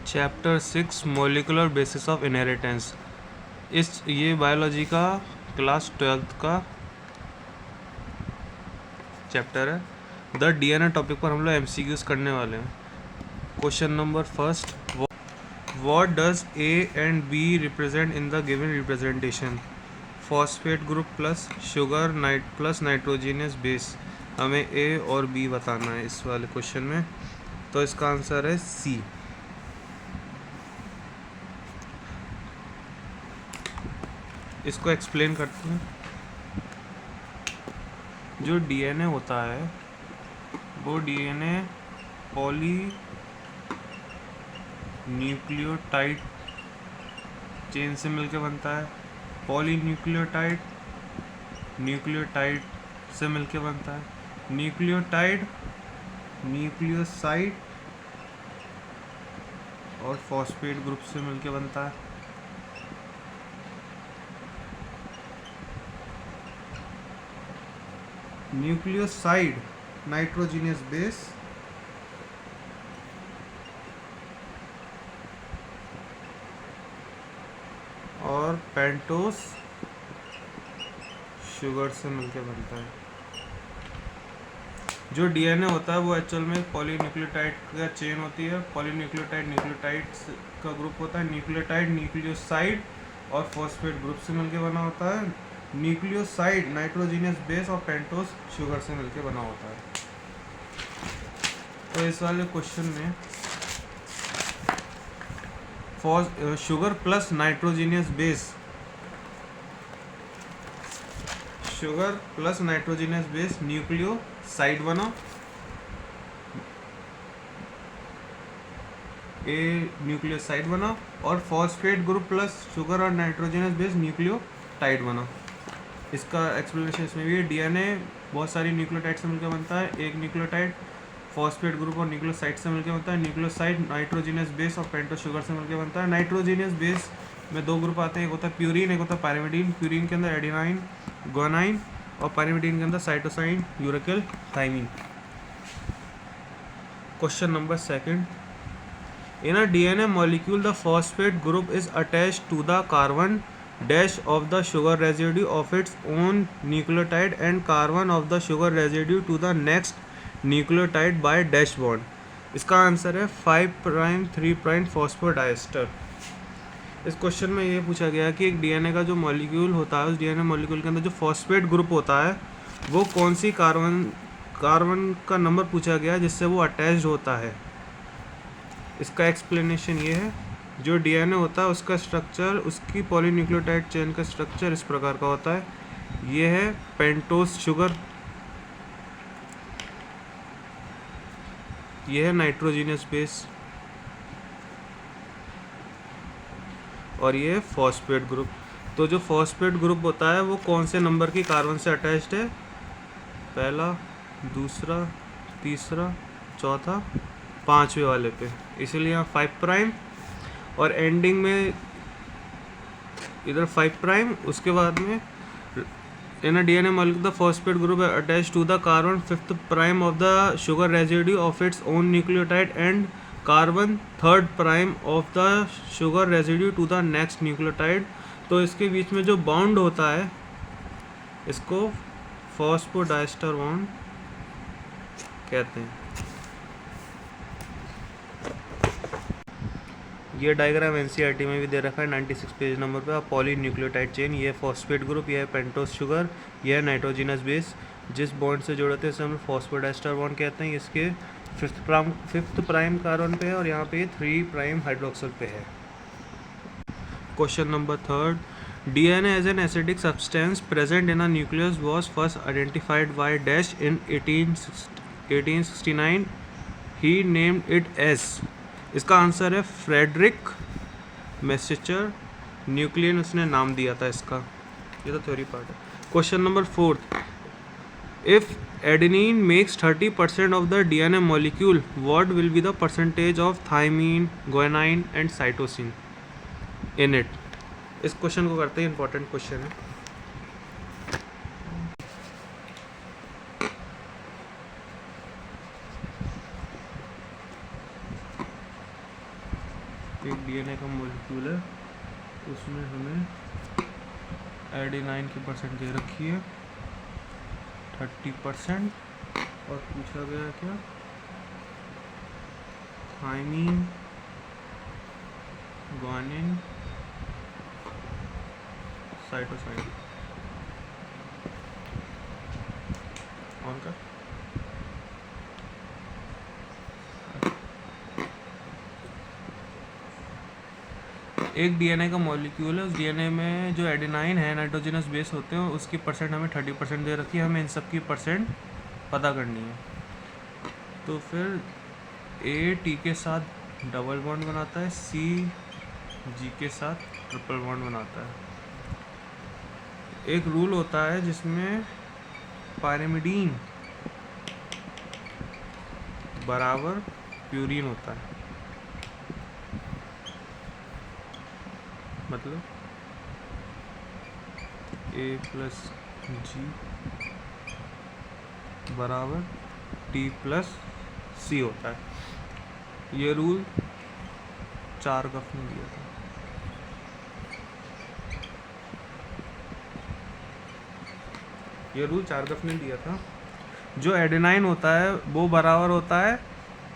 Chapter 6 molecular basis of inheritance. ये biology का class 12th का चैप्टर है। द डीएनए टॉपिक पर हम लोग एमसीक्यूज करने वाले हैं। Question number first, what does A and B represent in the given representation? Phosphate group plus sugar plus nitrogenous base. हमें ए और बी बताना है इस वाले क्वेश्चन में, तो इसका आंसर है सी। इसको एक्सप्लेन करते हैं। जो डीएनए होता है वो डीएनए पॉली न्यूक्लियोटाइड चेन से मिलकर बनता है। पॉली न्यूक्लियोटाइड से मिलकर बनता है। न्यूक्लियोटाइड न्यूक्लियोसाइड और फॉस्फेट ग्रुप से मिलकर बनता है। न्यूक्लियोसाइड नाइट्रोजीनियस बेस और पेंटोस शुगर से मिलकर बनता है। जो डीएनए होता है वो एक्चुअल में पॉलीन्यूक्लियोटाइड का चेन होती है। पॉलीन्यूक्लियोटाइड न्यूक्लियोटाइड का ग्रुप होता है। न्यूक्लियोटाइड न्यूक्लियोसाइड और फॉस्फेट ग्रुप से मिलकर बना होता है। न्यूक्लियोसाइड नाइट्रोजीनियस बेस और पेंटोस शुगर से मिलकर बना होता है। तो इस वाले क्वेश्चन में sugar plus nitrogenous base, sugar plus nitrogenous base nucleoside बना। ए न्यूक्लियोसाइड बना और फॉस्फेट ग्रुप प्लस शुगर और नाइट्रोजीनियस बेस न्यूक्लियोटाइड बना। इसका एक्सप्लेनेशन इसमें भी है। डीएनए बहुत सारी न्यूक्लियोटाइड से मिलकर बनता है। एक न्यूक्लियोटाइड फॉस्फेट ग्रुप और न्यूक्लियोसाइड से मिलकर बनता है। न्यूक्लियोसाइड नाइट्रोजीनियस बेस और पेंटोस शुगर से मिलकर बनता है। नाइट्रोजीनियस बेस में दो ग्रुप आते हैं, एक होता है प्यूरिन, एक होता है पायरिमिडीन। प्यूरिन के अंदर एडेनाइन ग्वानाइन और पायरिमिडीन के अंदर cytosine uracil thymine. Question number second, in a DNA molecule the phosphate group is attached to the carbon dash of the sugar residue of its own nucleotide and carbon of the sugar residue to the next nucleotide by dash bond। इसका आंसर है 5' 3' phosphodiester. इस question में ये पूछा गया कि एक डीएनए का जो मॉलिक्यूल होता है उस डीएनए मॉलिक्यूल के अंदर जो फॉस्फेट ग्रुप होता है वो कौन सी कार्बन का नंबर पूछा गया जिससे वो अटैच्ड होता है। इसका एक्सप्लेनेशन ये है, जो डीएनए होता है उसका स्ट्रक्चर, उसकी पॉलीन्यूक्लियोटाइड चेन का स्ट्रक्चर इस प्रकार का होता है। ये है पेंटोस शुगर, ये है नाइट्रोजीनियस बेस और ये है फॉस्फेट ग्रुप। तो जो फॉस्फेट ग्रुप होता है वो कौन से नंबर की कार्बन से अटैच्ड है? पहला, दूसरा, तीसरा, चौथा, पांचवे वाले पे, इसीलिए यहाँ 5' और एंडिंग में इधर 5'। उसके बाद में in a DNA molecule the phosphate group is attached to the carbon 5th' of the sugar residue of its own nucleotide and carbon 3rd' of the sugar residue to the next nucleotide। तो इसके बीच में जो bond होता है इसको phosphodiester bond कहते हैं। ये डायग्राम एनसीईआरटी में भी दे रखा है 96 पेज नंबर पे। पॉली न्यूक्लियोटाइड चेन, ये फॉस्फेट ग्रुप, ये है पेंटोस शुगर, ये है नाइट्रोजीनस बेस। जिस बॉन्ड से जुड़े थे उसे हम फॉस्फोडाइस्टर बॉन्ड कहते हैं। इसके 5th' कार्बन पे है और यहाँ पे 3' हाइड्रोक्सिल पे है। Question number third, DNA as an acidic substance present in a nucleus was first identified by dash in 1869। He named it as. इसका आंसर है फ्रेडरिक मैसेचर न्यूक्लियन, उसने नाम दिया था इसका। ये तो थ्योरी पार्ट है। Question number fourth, if adenine makes 30% of the DNA molecule what will be the percentage of thymine, guanine and cytosine in it. इस क्वेश्चन को करते हैं, इंपॉर्टेंट क्वेश्चन है। एक डीएनए का मॉलिक्यूल है, उसमें हमें एडेनाइन की परसेंट दे रखी है 30%, और पूछा गया क्या, थाइमीन, ग्वानिन, साइटोसाइन। ऑन कर। एक डीएनए का मॉलिक्यूल है, उस डीएनए में जो एडेनाइन है, नाइट्रोजनस बेस होते हैं, उसकी परसेंट हमें 30% दे रखी है, हमें इन सब की परसेंट पता करनी है। तो फिर ए टी के साथ डबल बॉन्ड बनाता है, सी जी के साथ ट्रिपल बॉन्ड बनाता है। एक रूल होता है जिसमें पायरिमिडीन बराबर प्यूरीन होता है, मतलब ए प्लस जी बराबर टी प्लस सी होता है। ये रूल चारगफ ने दिया था। ये रूल चारगफ ने दिया था। जो एडेनाइन होता है वो बराबर होता है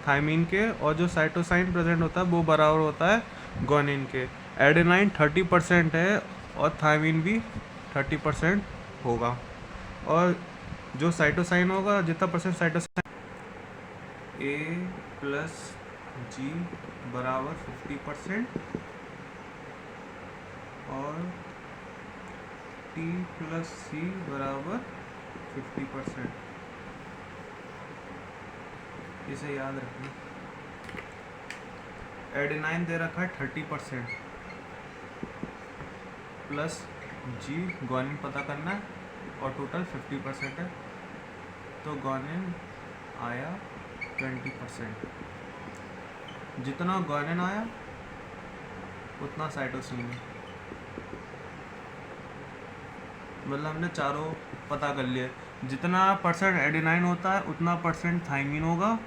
थाइमीन के, और जो साइटोसाइन प्रेजेंट होता है वो बराबर होता है ग्वानिन के। एडेनाइन 30% है और थाइमीन भी 30% होगा, और जो साइटोसाइन होगा, जितना परसेंट साइटोसाइन, ए प्लस जी बराबर 50% और टी प्लस सी बराबर 50%। इसे याद रखना। एडेनाइन दे रखा है 30% प्लस जी, ग्वानिन पता करना है, और टोटल 50% है, तो ग्वानिन आया 20%। जितना ग्वानिन आया उतना साइटोसिन है, मतलब हमने चारों पता कर लिया। जितना परसेंट एडेनाइन होता है उतना परसेंट थाइमीन होगा,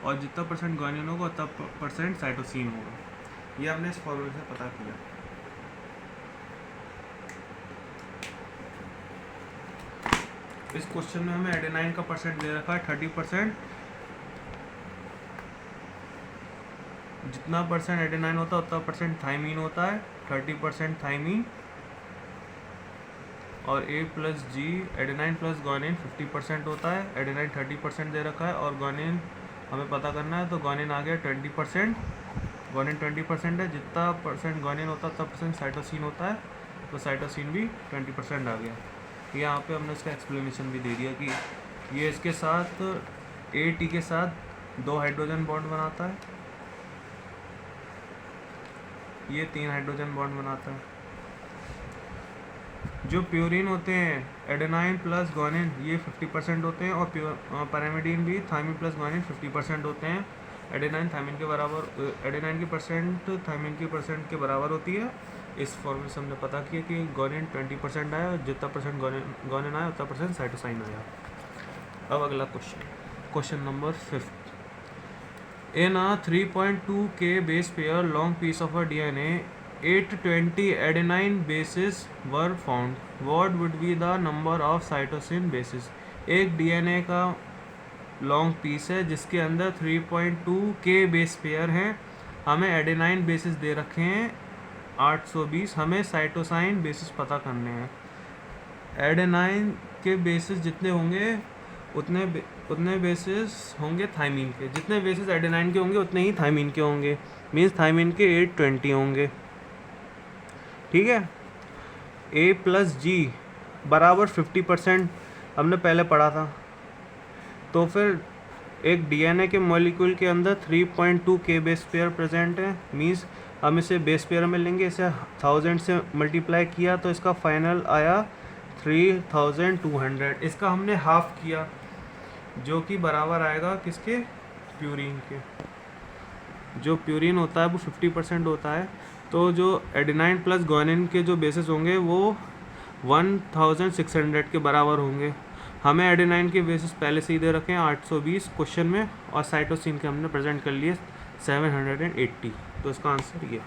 और जितना परसेंट ग्वानिन होगा उतना परसेंट साइटोसिन होगा। ये हमने इस फॉर्मूले से पता किया। इस क्वेश्चन में हमें एडेनाइन का परसेंट दे रखा है 30%। जितना परसेंट एडेनाइन होता है उतना परसेंट थाइमीन होता है, 30% थाइमीन, और ए प्लस जी, एडेनाइन प्लस ग्वानिन 50% होता है। एडेनाइन 30% दे रखा है और ग्वानिन हमें पता करना है, तो ग्वानिन आ गया 20%। ग्वानिन 20% है, जितना परसेंट ग्वानिन होता है उतना परसेंट साइटोसिन होता है, तो साइटोसिन भी 20% आ गया। यहाँ पे हमने इसका एक्सप्लेनेशन भी दे दिया कि ये इसके साथ ए टी के साथ 2 हाइड्रोजन बॉन्ड बनाता है, ये 3 हाइड्रोजन बॉन्ड बनाता है। जो प्यूरिन होते हैं, एडेनाइन प्लस ग्वानिन, ये 50% होते हैं, और पैरामिडीन भी थाइमिन प्लस ग्वानिन 50% होते हैं। एडेनाइन थाइमिन के बराबर, एडेनाइन की परसेंट थाइमिन की परसेंट के बराबर होती है। इस फॉर्मूले से हमने पता किया कि ग्वानिन 20% आया, और जितना परसेंट ग्वानिन आया उतना परसेंट साइटोसाइन आया। अब अगला question number 5। In a 3.2 K base pair long piece of a DNA, 820 adenine bases were found. What would be the number of cytosine bases? एक DNA का लॉन्ग पीस है जिसके अंदर 3.2 K बेस पेयर हैं, हमें एडेनाइन बेसिस दे रखे हैं 820, हमें साइटोसाइन बेसिस पता करने हैं। एडेनाइन के बेसिस जितने होंगे उतने बेसिस होंगे थाइमीन के, जितने बेसिस एडेनाइन के होंगे उतने ही थाइमीन के होंगे, मीन्स थाइमीन के 820 होंगे। ठीक है। ए प्लस जी बराबर 50% हमने पहले पढ़ा था। तो फिर एक डीएनए के मॉलिक्यूल के अंदर 3.2 के बेस पेयर प्रेजेंट है, मीन्स हम इसे बेस पेयर में लेंगे, इसे 1000 से मल्टीप्लाई किया तो इसका फाइनल आया 3200। इसका हमने हाफ किया, जो कि बराबर आएगा किसके, प्यूरीन के। जो प्यूरीन होता है वो 50% होता है, तो जो एडेनाइन प्लस ग्वानिन के जो बेसिस होंगे वो 1600 के बराबर होंगे। हमें एडेनाइन के बेसिस पहले से ही दे रखे हैं 820 क्वेश्चन में, और साइटोसिन के हमने प्रेजेंट कर लिए 780। तो इसका आंसर ये